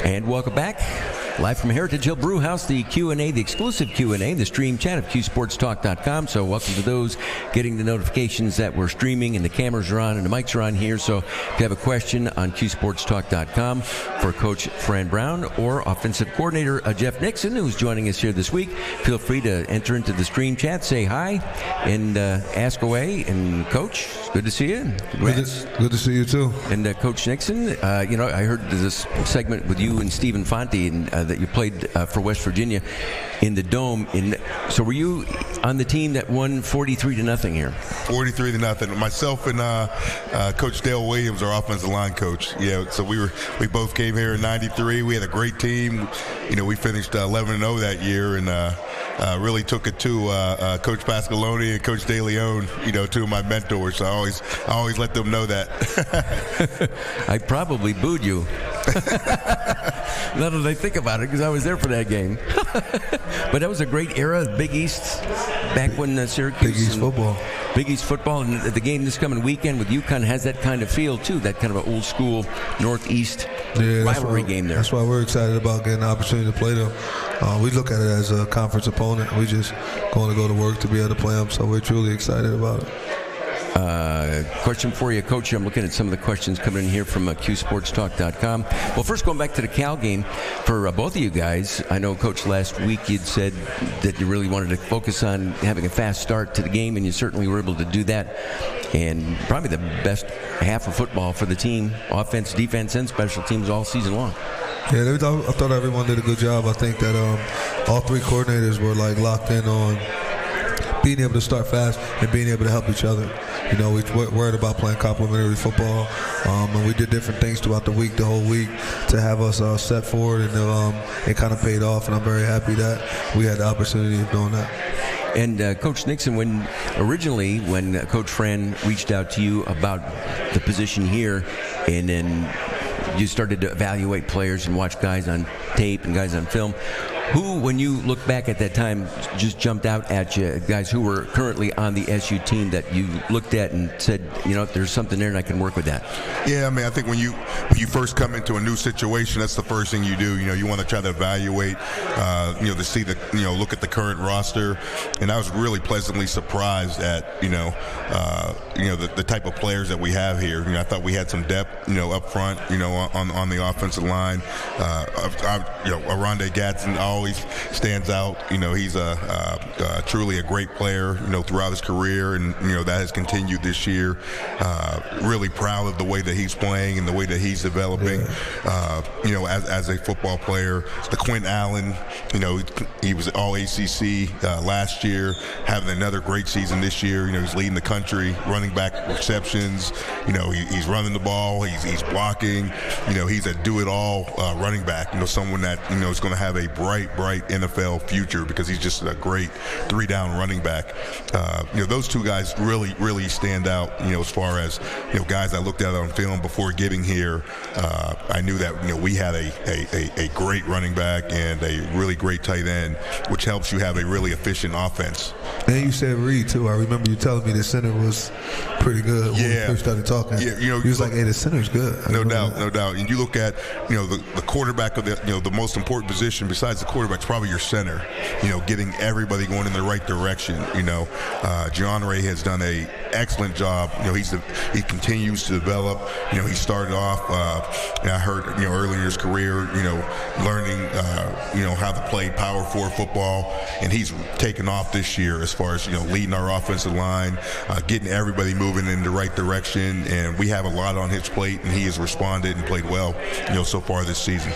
And welcome back. Live from Heritage Hill Brewhouse, the Q&A, the exclusive Q&A, the stream chat of QSportsTalk.com. So welcome to those getting the notifications that we're streaming and the cameras are on and the mics are on here. So if you have a question on QSportsTalk.com for Coach Fran Brown or Offensive Coordinator Jeff Nixon, who's joining us here this week, feel free to enter into the stream chat, say hi, and ask away. And Coach, good to see you. Good to see you too. And Coach Nixon, I heard this segment with you and Stephen Fonte and that you played for West Virginia in the Dome. So were you on the team that won 43-0 here? 43-0. Myself and Coach Dale Williams, our offensive line coach. Yeah, so we both came here in '93. We had a great team. We finished 11-0 that year, and really took it to Coach Pasqualoni and Coach De Leon, two of my mentors. So I always let them know that. I probably booed you. Now that I think about it, because I was there for that game. But that was a great era, Big East, back when Syracuse. Big East football, and the game this coming weekend with UConn has that kind of feel too, that kind of an old school Northeast rivalry game there. That's why we're excited about getting the opportunity to play them. We look at it as a conference opponent. We just going to go to work to be able to play them, so we're truly excited about it. Question for you, Coach. I'm looking at some of the questions coming in here from QSportsTalk.com. Well, first going back to the Cal game, for both of you guys, I know, Coach, last week you'd said that you really wanted to focus on having a fast start to the game, and you certainly were able to do that. And probably the best half of football for the team, offense, defense, and special teams all season long. Yeah, I thought everyone did a good job. I think that all three coordinators were locked in on being able to start fast and being able to help each other. We worried about playing complementary football, and we did different things throughout the week, the whole week, to have us set forward, and it kind of paid off, and I'm very happy that we had the opportunity of doing that. And Coach Nixon, when Coach Fran reached out to you about the position here, and then you started to evaluate players and watch guys on tape and guys on film, who, when you look back at that time, just jumped out at you, guys who were currently on the SU team that you looked at and said, there's something there and I can work with that? Yeah, I think when you first come into a new situation, that's the first thing you do. You want to try to evaluate, to see look at the current roster. And I was really pleasantly surprised at, the type of players that we have here. I thought we had some depth, up front, on the offensive line. Aronde Gadsden always stands out. He's truly a great player, throughout his career, and that has continued this year. Really proud of the way that he's playing and the way that he's developing. As a football player. The Quinn Allen, he was all ACC last year, having another great season this year. He's leading the country, running back receptions. He's running the ball. He's blocking. He's a do-it-all running back. Someone that is going to have a bright NFL future because he's just a great three-down running back. Those two guys really stand out. As far as guys I looked at on film before getting here, I knew that we had a great running back and a really great tight end, which helps you have a really efficient offense. And you said Reed too. I remember you telling me the center was pretty good when we first started talking. Yeah, he was like, "Hey, the center's good." No doubt. And you look at the quarterback of the most important position besides the quarterback is probably your center. Getting everybody going in the right direction. John Ray has done a excellent job. He continues to develop. He started off. I heard early in his career, learning how to play power forward football, and he's taken off this year as far as leading our offensive line, getting everybody moving in the right direction, and we have a lot on his plate, and he has responded and played well, so far this season.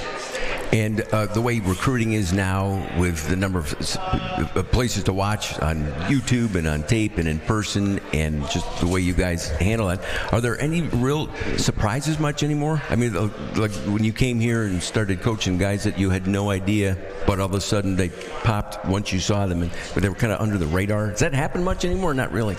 And the way recruiting is now, with the number of places to watch on YouTube and on tape and in person, and just the way you guys handle it, are there any real surprises much anymore? I mean, like when you came here and started coaching guys that you had no idea, but all of a sudden they popped once you saw them, but they were kind of under the radar. Does that happen much anymore? Not really.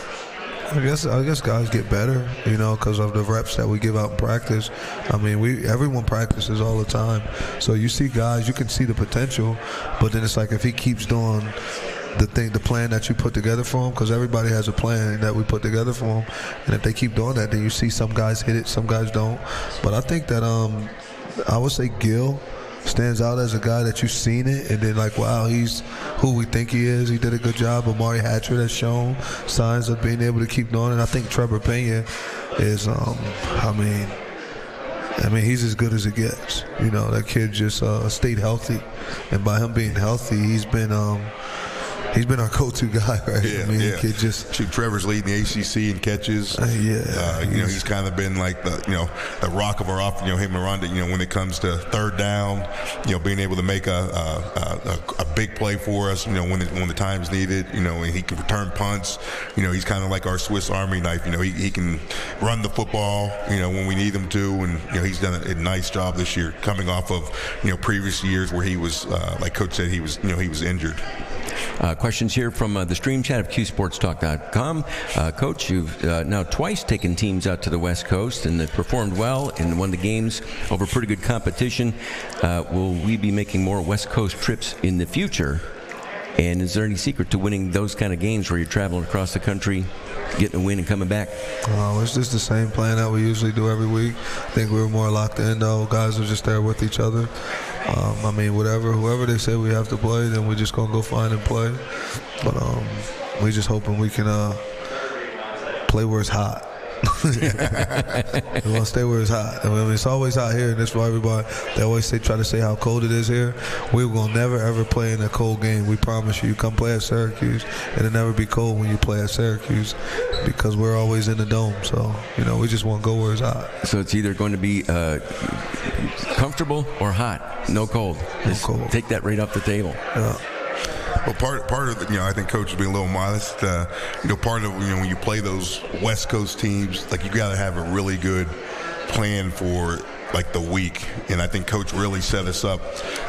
I guess guys get better, because of the reps that we give out in practice. I mean, everyone practices all the time, so you see guys, you can see the potential, but then it's like if he keeps doing the plan that you put together for him, because everybody has a plan that we put together for him, and if they keep doing that, then you see some guys hit it, some guys don't. But I think that I would say Gil stands out as a guy that you've seen it, and then like, wow, he's who we think he is. He did a good job. Amari Hatcher has shown signs of being able to keep doing it. I think Trevor Pena is, I mean, he's as good as it gets. You know, that kid just stayed healthy, and by him being healthy, he's been our go-to guy, right? Yeah, I mean, the kid just. Trevor's leading the ACC in catches. You know, he's kind of been like the rock of our offense. You know, him and Rhonda. You know, when it comes to third down, you know, being able to make a big play for us. You know, when the time's needed. You know, and he can return punts. You know, he's kind of like our Swiss Army knife. You know, he can run the football. You know, when we need him to, and you know, he's done a nice job this year, coming off of previous years where he was like Coach said, he was injured. Questions here from the stream chat of QSportsTalk.com. Coach, you've now twice taken teams out to the West Coast and they've performed well and won the games over pretty good competition. Will we be making more West Coast trips in the future? And is there any secret to winning those kind of games where you're traveling across the country, getting a win and coming back? It's just the same plan that we usually do every week. I think we were more locked in, though. Guys are just there with each other. I mean, whoever they say we have to play, then we're just going to go find and play. But we're just hoping we can play where it's hot. We want to stay where it's hot. I mean, it's always hot here, and that's why everybody, they always try to say how cold it is here. We're going to never, ever play in a cold game. We promise you. Come play at Syracuse. It'll never be cold when you play at Syracuse because we're always in the dome. So, we just want to go where it's hot. So it's either going to be comfortable or hot. No cold. Just cold. Take that right off the table. Yeah. Well, part of I think Coach is being a little modest. Part of when you play those West Coast teams, like you got to have a really good plan for like the week, and I think Coach really set us up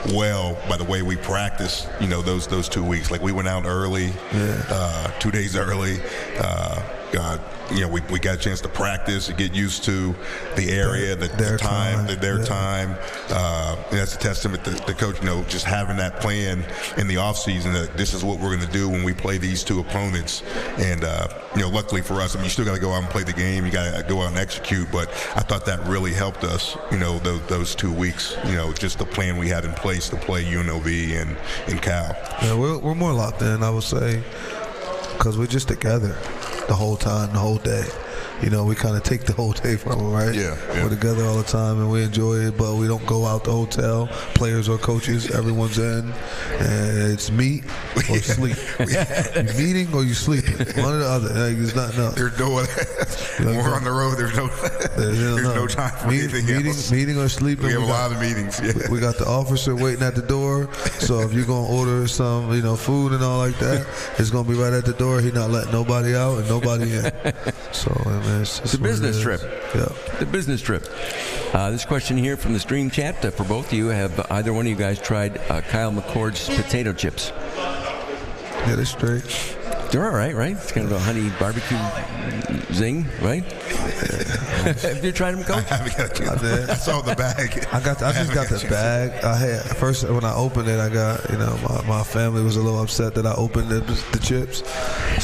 well by the way we practiced. Those 2 weeks. Like we went out early, 2 days early. We got a chance to practice and get used to the area, their time. And that's a testament to Coach, just having that plan in the off season that this is what we're going to do when we play these two opponents. And luckily for us, you still got to go out and play the game. You got to go out and execute. But I thought that really helped us. Those 2 weeks. Just the plan we had in place to play UNLV and Cal. Yeah, we're more locked in, I would say, because we're just together the whole time, the whole day. We kind of take the whole day from them, right? Yeah. We're together all the time, and we enjoy it, but we don't go out the hotel, players or coaches. Everyone's in, and it's meet or sleep. You meeting or you sleeping. One or the other. There's nothing else. There's no other. When we're on the road, there's no time for anything else. Meeting or sleeping. We have a lot of meetings. Yeah. We got the officer waiting at the door, so if you're going to order some, food and all like that, it's going to be right at the door. He's not letting nobody out and nobody in. So, it's a business trip. Yeah. The business trip. This question here from the stream chat for both of you. Have either one of you guys tried Kyle McCord's potato chips? Yeah, they're straight. They're all right? It's kind of a honey barbecue zing, right? Yeah. Have you tried them, Coach? I haven't got a chance. I saw the bag. I just got the bag. I had first when I opened it, I got my family was a little upset that I opened the chips.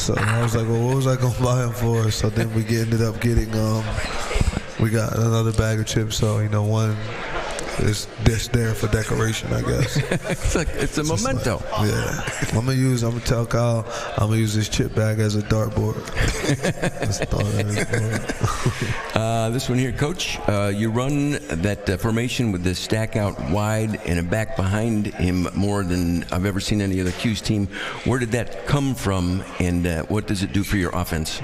So I was like, well, what was I gonna buy them for? So then we ended up getting we got another bag of chips. So one is just there for decoration, I guess. it's a memento. I'm gonna tell Kyle I'm gonna use this chip bag as a dartboard. This one here, Coach. You run that formation with the stack out wide and a back behind him more than I've ever seen any other Q's team. Where did that come from, and what does it do for your offense?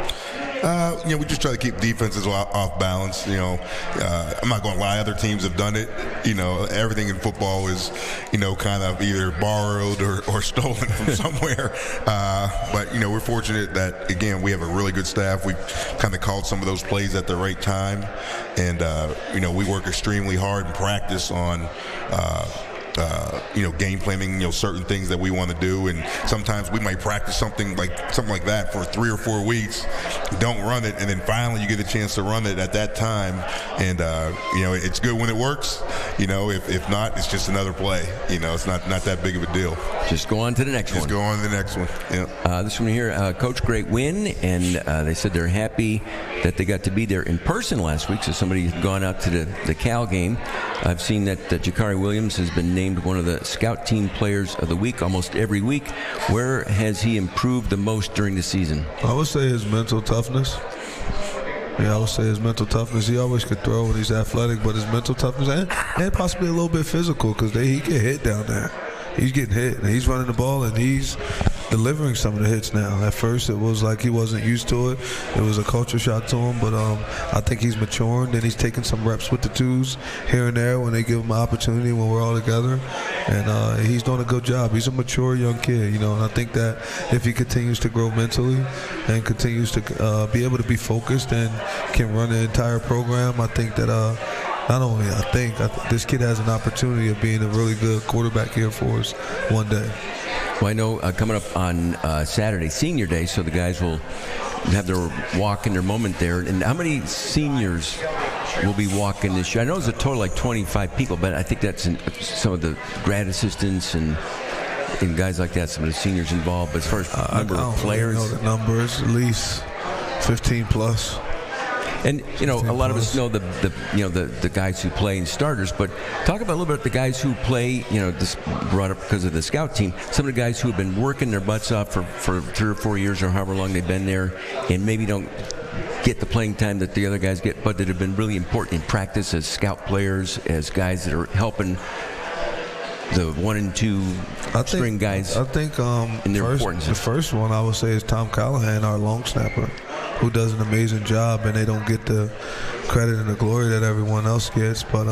We just try to keep defenses off balance. I'm not going to lie, other teams have done it. Everything in football is, kind of either borrowed or stolen from somewhere. But we're fortunate that, again, we have a really good staff. We kind of called some of those plays at the right time. And, we work extremely hard in practice on game planning, certain things that we want to do, and sometimes we might practice something like that for 3 or 4 weeks, don't run it, and then finally you get a chance to run it at that time, and it's good when it works, If not, it's just another play. It's not that big of a deal. Just go on to the next one. Just go on to the next one. Yeah. This one here, Coach, great win, and they said they're happy that they got to be there in person last week. So somebody had gone out to the Cal game. I've seen that Jakari Williams has been named one of the Scout Team Players of the Week almost every week. Where has he improved the most during the season? I would say his mental toughness. Yeah, I would say his mental toughness. He always could throw when he's athletic, but his mental toughness and possibly a little bit physical, because he get hit down there. He's getting hit, and he's running the ball, and he's delivering some of the hits now. At first, it was like he wasn't used to it. It was a culture shock to him, but I think he's maturing, and he's taking some reps with the twos here and there when they give him an opportunity when we're all together. And he's doing a good job. He's a mature young kid, and I think that if he continues to grow mentally and continues to be able to be focused and can run the entire program, I think that not only I think this kid has an opportunity of being a really good quarterback here for us one day. Well, I know coming up on Saturday, Senior Day, so the guys will have their walk in their moment there. And how many seniors will be walking this year? I know it's a total like 25 people, but I think that's some of the grad assistants and guys like that, some of the seniors involved. But as far as number of players, I don't know the numbers, at least 15 plus. And a lot of us know the guys who play in starters, but talk about a little bit the guys who play. This brought up because of the scout team. Some of the guys who have been working their butts off for 3 or 4 years or however long they've been there, and maybe don't get the playing time that the other guys get, but that have been really important in practice as scout players, as guys that are helping the 1 and 2 string guys. I think in their importance. The first one I would say is Tom Callahan, our long snapper, who does an amazing job, and they don't get the credit and the glory that everyone else gets. But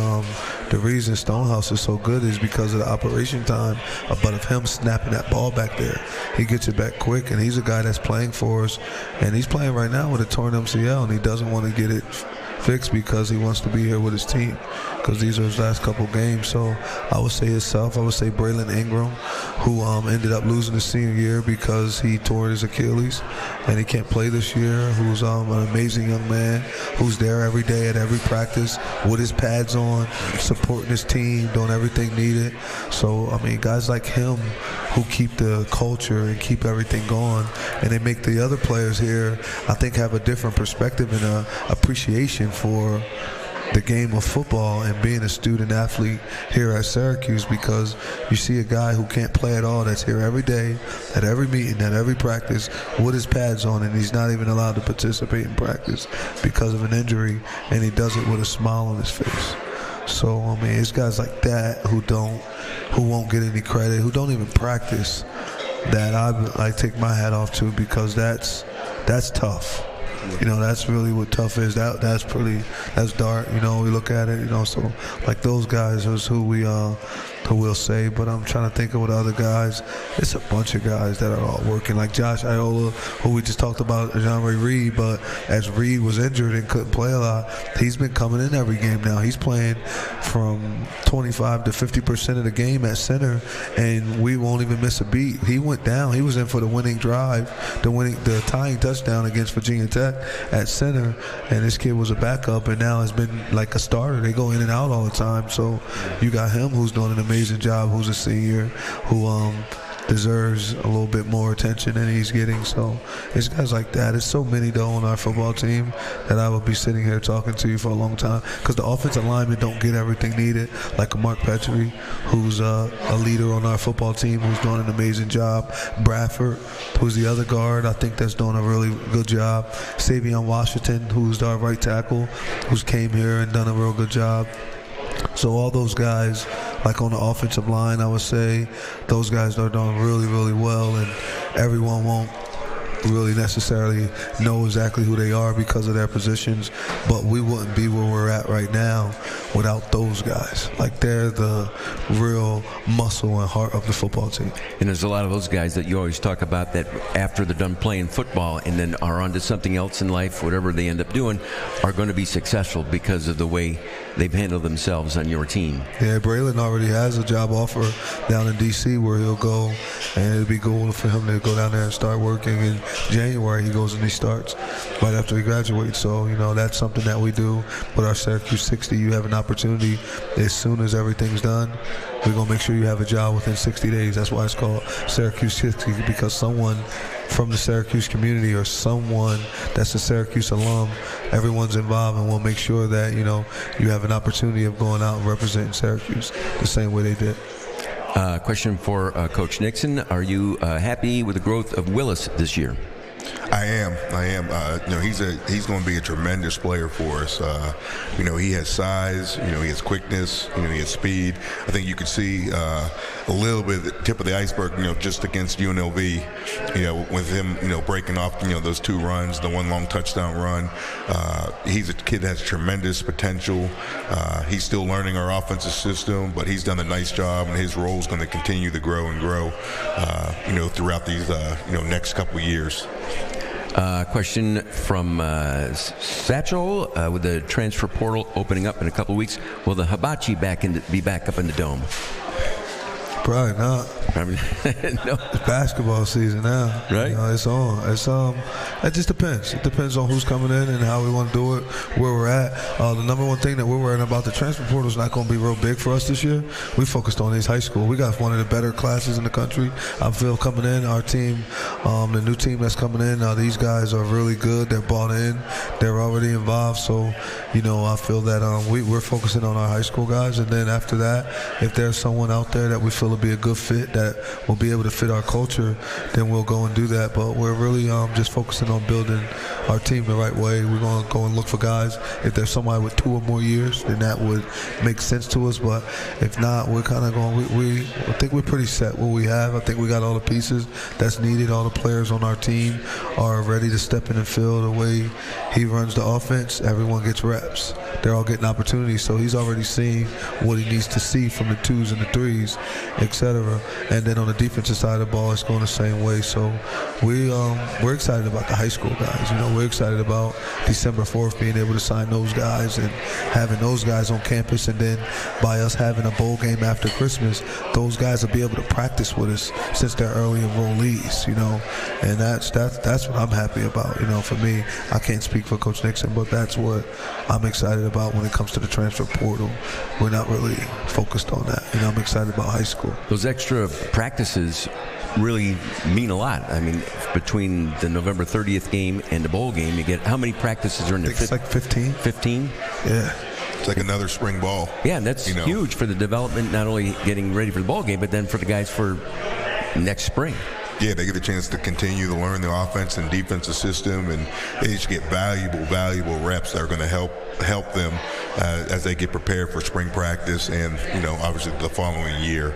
the reason Stonehouse is so good is because of the operation time, but of him snapping that ball back there. He gets it back quick, and he's a guy that's playing for us, and he's playing right now with a torn MCL, and he doesn't want to get it fixed because he wants to be here with his team, because these are his last couple games. So I would say himself. I would say Braylon Ingram, who ended up losing his senior year because he tore his Achilles and he can't play this year, who's an amazing young man who's there every day at every practice with his pads on, supporting his team, doing everything needed. So, guys like him who keep the culture and keep everything going, and they make the other players here, I think, have a different perspective and an appreciation for the game of football and being a student athlete here at Syracuse, because you see a guy who can't play at all that's here every day, at every meeting, at every practice with his pads on, and he's not even allowed to participate in practice because of an injury, and he does it with a smile on his face. So, it's guys like that who won't get any credit, who don't even practice, that I take my hat off to, because that's tough. That's really what tough is. That's dark. We look at it. So like those guys is who we'll say. But I'm trying to think of what other guys. It's a bunch of guys that are all working. Like Josh Iola, who we just talked about, Jean-Ray Reed. But as Reed was injured and couldn't play a lot, he's been coming in every game now. He's playing from 25 to 50% of the game at center, and we won't even miss a beat. He went down. He was in for the winning drive, the tying touchdown against Virginia Tech at center, and this kid was a backup and now has been like a starter. They go in and out all the time. So you got him who's doing an amazing job, who's a senior, who deserves a little bit more attention than he's getting. So it's guys like that. It's so many though on our football team that I would be sitting here talking to you for a long time, because the offensive linemen don't get everything needed, like a Mark Petrie, who's a leader on our football team, who's doing an amazing job. Bradford, who's the other guard, I think that's doing a really good job. Savion Washington, who's our right tackle, who's came here and done a real good job. So all those guys, like on the offensive line, I would say those guys are doing really, really well, and everyone won't really necessarily know exactly who they are because of their positions, but we wouldn't be where we're at right now without those guys. Like, they're the real muscle and heart of the football team. And there's a lot of those guys that you always talk about that after they're done playing football and then are on to something else in life, whatever they end up doing, are going to be successful because of the way they've handled themselves on your team. Yeah, Braylon already has a job offer down in D.C. where he'll go, and it'll be cool for him to go down there and start working. In January, he goes and he starts right after he graduates. So, that's something that we do with our Syracuse 60. You have an opportunity opportunity as soon as everything's done. We're going to make sure you have a job within 60 days. That's why it's called Syracuse 60, because someone from the Syracuse community or someone that's a Syracuse alum, everyone's involved, and we'll make sure that, you know, you have an opportunity of going out and representing Syracuse the same way they did. Question for Coach Nixon. Are you happy with the growth of Willis this year? I am. You know, he's going to be a tremendous player for us. You know, he has size. You know, he has quickness. You know, he has speed. I think you could see a little bit of the tip of the iceberg. You know, just against UNLV. You know, with him, you know, breaking off, you know, those 2 runs, the 1 long touchdown run. He's a kid that has tremendous potential. He's still learning our offensive system, but he's done a nice job, and his role is going to continue to grow and grow. You know, throughout these you know, next couple of years. Question from Satchel. With the transfer portal opening up in a couple of weeks, will the hibachi be back up in the dome? Probably not. No. It's basketball season now. Right. You know, it's on. It just depends. It depends on who's coming in and how we want to do it, where we're at. The number one thing that we're worrying about, the transfer portal is not going to be real big for us this year. We focused on these high school. We got one of the better classes in the country. I feel coming in, our team, the new team that's coming in, these guys are really good. They're bought in. They're already involved. So, you know, I feel that we're focusing on our high school guys. And then after that, if there's someone out there that we feel will be a good fit, that will be able to fit our culture, then we'll go and do that. But we're really just focusing on building our team the right way. We're going to go and look for guys. If there's somebody with 2 or more years, then that would make sense to us. But if not, we're kind of going, I think we're pretty set what we have. I think we got all the pieces that's needed. All the players on our team are ready to step in and fill the way he runs the offense. Everyone gets reps. They're all getting opportunities. So he's already seeing what he needs to see from the 2s and the 3s, etc. And then on the defensive side of the ball, it's going the same way. So we're excited about the high school guys. You know, we're excited about December 4th being able to sign those guys and having those guys on campus, and then by us having a bowl game after Christmas, those guys will be able to practice with us since they're early enrollees. You know, and that's what I'm happy about. You know, for me, I can't speak for Coach Nixon, but that's what I'm excited about when it comes to the transfer portal. We're not really focused on that. You know, I'm excited about high school. Those extra practices really mean a lot. I mean, between the November 30th game and the bowl game, you get how many practices are in there? It's like 15. 15? Yeah. It's like another spring ball. Yeah, and that's huge for the development, not only getting ready for the bowl game, but then for the guys for next spring. Yeah, they get a chance to continue to learn the offense and defensive system, and they just get valuable reps that are going to help them as they get prepared for spring practice and, you know, obviously the following year.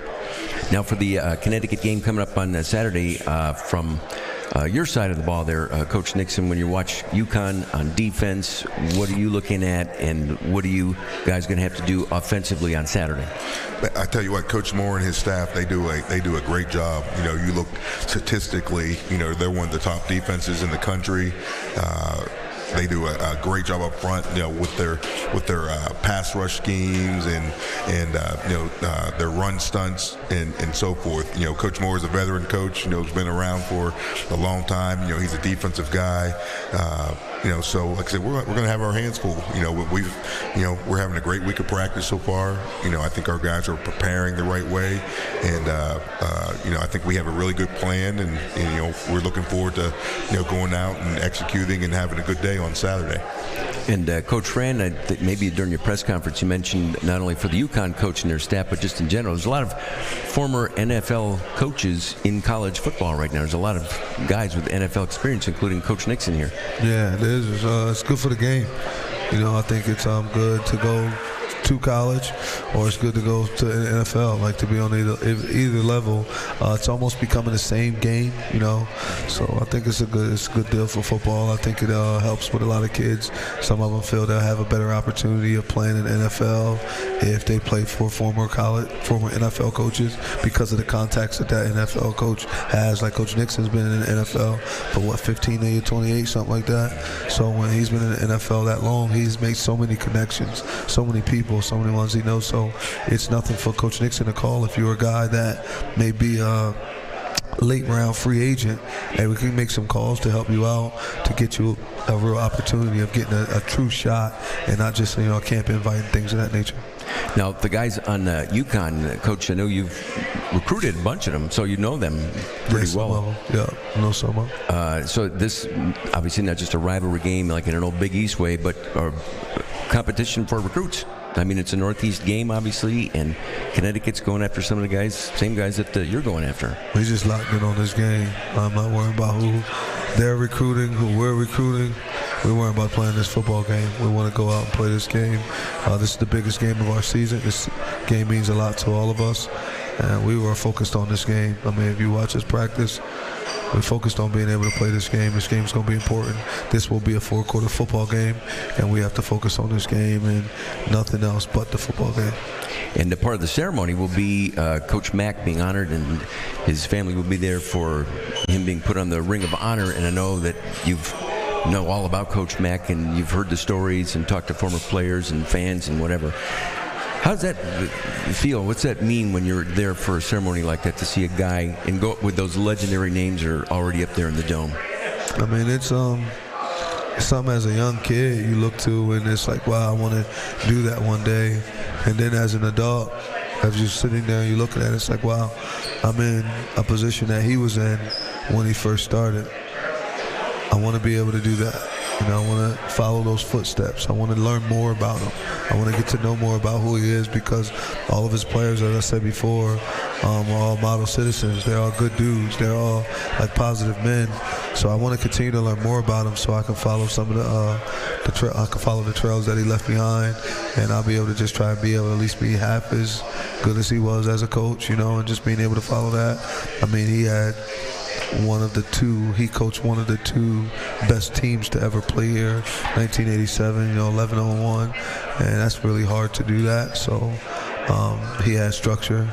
Now for the Connecticut game coming up on Saturday, from your side of the ball there, Coach Nixon, when you watch UConn on defense, what are you looking at, and what are you guys going to have to do offensively on Saturday? I tell you what, Coach Moore and his staff, they do a great job. You know, you look statistically, you know, they're one of the top defenses in the country. They do a great job up front, you know, with their pass rush schemes and you know, their run stunts and so forth. You know, Coach Moore is a veteran coach. You know, he's been around for a long time. You know, he's a defensive guy. You know, so like I said, we're going to have our hands full. You know, we're having a great week of practice so far. You know, I think our guys are preparing the right way, and you know, I think we have a really good plan, and you know, we're looking forward to, you know, going out and executing and having a good day on Saturday. And Coach Fran, maybe during your press conference, you mentioned not only for the UConn coach and their staff, but just in general, there's a lot of former NFL coaches in college football right now. There's a lot of guys with NFL experience, including Coach Nixon here. Yeah, it is. It's good for the game. You know, I think it's good to go to college, or it's good to go to the NFL, like to be on either level. It's almost becoming the same game, you know. So I think it's a good deal for football. I think it helps with a lot of kids. Some of them feel they'll have a better opportunity of playing in the NFL if they play for former NFL coaches, because of the contacts that NFL coach has. Like Coach Nixon's been in the NFL for 15 to 28, something like that. So when he's been in the NFL that long, he's made so many connections, so many people, so many ones he knows. So it's nothing for Coach Nixon to call if you're a guy that may be late round free agent, and we can make some calls to help you out, to get you a real opportunity of getting a true shot, and not just a camp invite and things of that nature. Now, the guys on UConn, Coach, I know you've recruited a bunch of them, so you know them pretty well. Yeah, I know some of them. So this, obviously not just a rivalry game like in an old Big East way, but a competition for recruits. I mean, it's a Northeast game, obviously, and Connecticut's going after some of the guys, same guys that you're going after. We just locked in on this game. I'm not worried about who they're recruiting, who we're recruiting. We're worried about playing this football game. We want to go out and play this game. This is the biggest game of our season. This game means a lot to all of us, and we were focused on this game. I mean, if you watch us practice, we're focused on being able to play this game. This game's going to be important. This will be a 4-quarter football game, and we have to focus on this game and nothing else but the football game. And the part of the ceremony will be Coach Mack being honored, and his family will be there for him being put on the Ring of Honor. And I know that you know all about Coach Mack, and you've heard the stories and talked to former players and fans and whatever. How does that feel? What's that mean when you're there for a ceremony like that, to see a guy and go with those legendary names that are already up there in the dome? I mean, it's something as a young kid you look to, and it's like, wow, I want to do that one day. And then as an adult, as you're sitting there and you're looking at it, it's like, wow, I'm in a position that he was in when he first started. I want to be able to do that. I want to follow those footsteps. I want to learn more about him. I want to get to know more about who he is, because all of his players, as I said before, are all model citizens. They're all good dudes. They're all like positive men. So I want to continue to learn more about him, so I can follow some of I can follow the trails that he left behind, and I'll be able to just try and be able to at least be half as good as he was as a coach, and just being able to follow that. I mean, he coached one of the two best teams to ever play here, 1987, 11-1, and that's really hard to do that. So he had structure,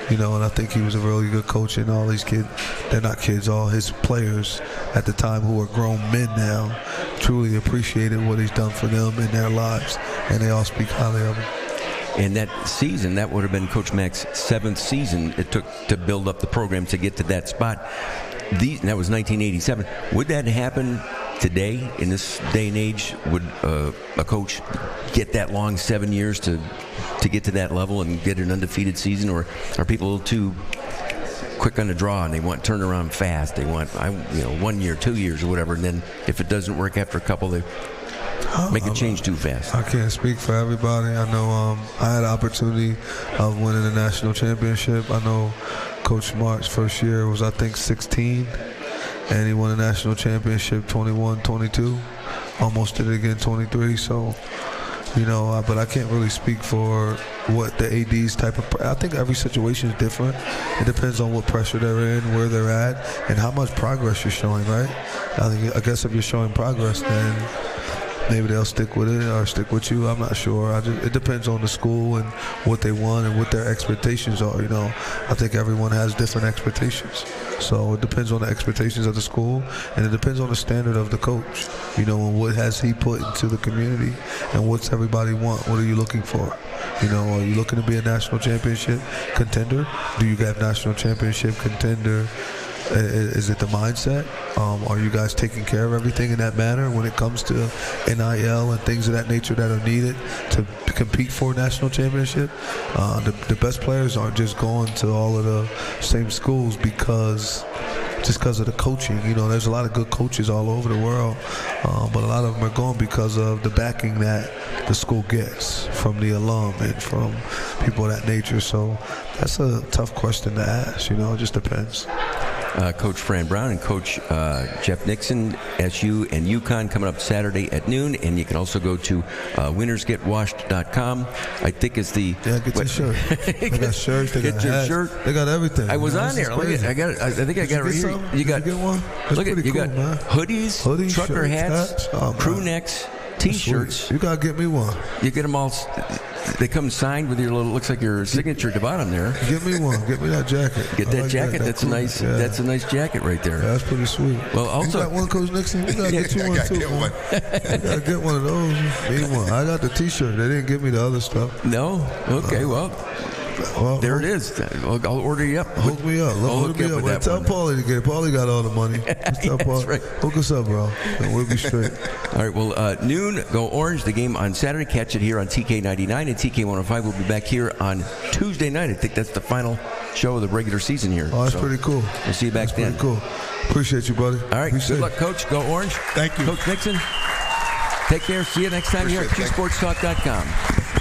and I think he was a really good coach. And all these kids, they're not kids, all his players at the time, who are grown men now, truly appreciated what he's done for them in their lives, and they all speak highly of him. And that season, that would have been Coach Mack's 7th season it took to build up the program to get to that spot. That was 1987. Would that happen today, in this day and age? Would a coach get that long, 7 years to get to that level and get an undefeated season? Or are people a little too quick on the draw and they want turnaround fast? They want 1 year, 2 years, or whatever, and then if it doesn't work after a couple, they make a change too fast. I can't speak for everybody. I know I had an opportunity of winning a national championship. I know Coach Mark's first year was, I think, 16, and he won a national championship 21-22. Almost did it again 23. So, but I can't really speak for what the AD's type of. I think every situation is different. It depends on what pressure they're in, where they're at, and how much progress you're showing, right? I guess if you're showing progress, then maybe they'll stick with it or stick with you. I'm not sure. It depends on the school and what they want and what their expectations are. I think everyone has different expectations. So it depends on the expectations of the school, and it depends on the standard of the coach. And what has he put into the community, and what's everybody want? What are you looking for? Are you looking to be a national championship contender? Do you have national championship contender? Is it the mindset? Are you guys taking care of everything in that manner when it comes to NIL and things of that nature that are needed to compete for a national championship? The best players aren't just going to all of the same schools because of the coaching. There's a lot of good coaches all over the world, but a lot of them are going because of the backing that the school gets from the alum and from people of that nature. So that's a tough question to ask. It just depends. Coach Fran Brown and Coach Jeff Nixon, SU and UConn, coming up Saturday at noon. And you can also go to winnersgetwashed.com. I think it's the... Yeah, get your shirt. They got shirts, they got hats, shirt. They got everything. I was on there. Look at, I think I got it right here. You got one? Look at, you got hoodies, trucker hats, crew necks, T-shirts. You got to get me one. You get them all... They come signed with your little, looks like your signature at the bottom there. Get me one. Get me that jacket. Get that jacket. That's cool. Nice. Yeah. That's a nice jacket right there. Yeah, that's pretty sweet. Well, also, you got one, Coach Nixon. You gotta get you one too. You gotta get one of those. Need one. I got the T-shirt. They didn't give me the other stuff. No. Okay. Well, Well, there it is. I'll order you up. Hook me up. Hook me up with that Tell one. Paulie to get it. Paulie got all the money. Just tell Paulie. right. Hook us up, bro. And we'll be straight. All right, well, noon, go Orange. The game on Saturday. Catch it here on TK99 and TK105. We'll be back here on Tuesday night. I think that's the final show of the regular season here. Oh, that's pretty cool. We'll see you back then. Pretty cool. Appreciate you, buddy. All right, good luck, Coach. Go Orange. Thank you. Coach Nixon, take care. See you next time here at QSportsTalk.com.